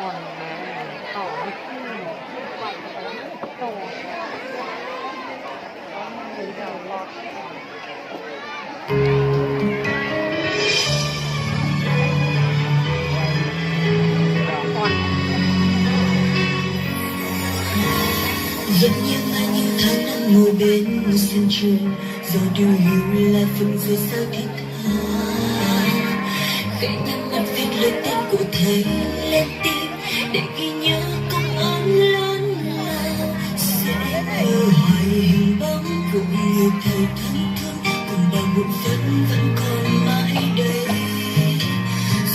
còn tỏ tỏ thấy đầu lọt rất như ai những tháng năm ngồi bên sân trường, giờ điều hiểu là phần rơi sao thiết tha. Khẽ nhắm mắt viết lời tên của thầy lên tim để ghi nhớ công ơn lớn lao. Sẽ mơ hoài hình bóng của người thầy thân thương, cùng bao muộn phấn vẫn còn mãi đây.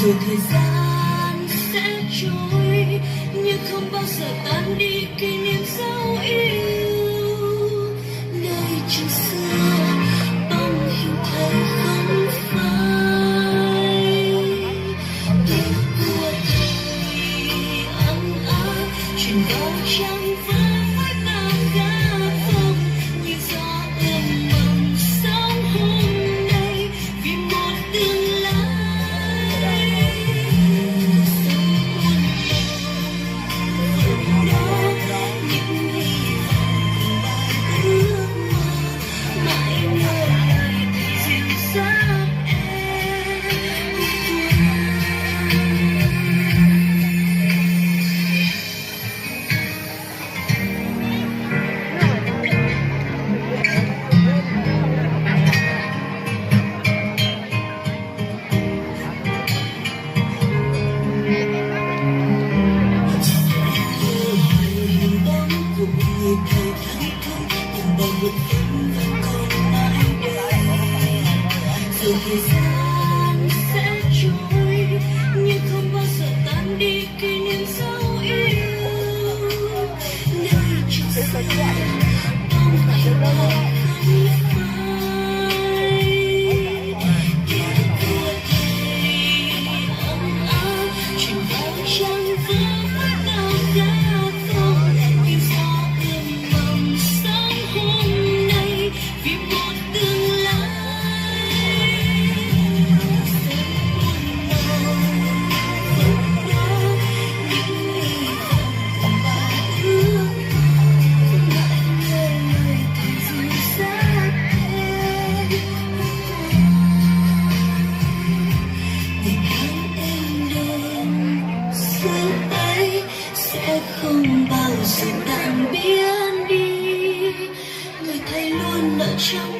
Rồi thời gian sẽ trôi nhưng không bao giờ tan đi kỷ niệm dấu yêu. Nơi trường xưa bóng hình thầy không phai, tiếng của thầy ấm áp truyền vào trong vai bao gác không như gió ươm mầm sống hôm nay vì một tương lai. Thời gian sẽ trôi nhưng không bao giờ tan đi kỷ niệm dấu yêu. Nơi trường xưa bóng hình thầy không phai, tiếng của thầy ấm áp truyền vào trong vai bao gác không như gió ươm mầm sống hôm nay vì một tương lai. Sẽ không bao giờ tàn biến đi, người thầy luôn ở trong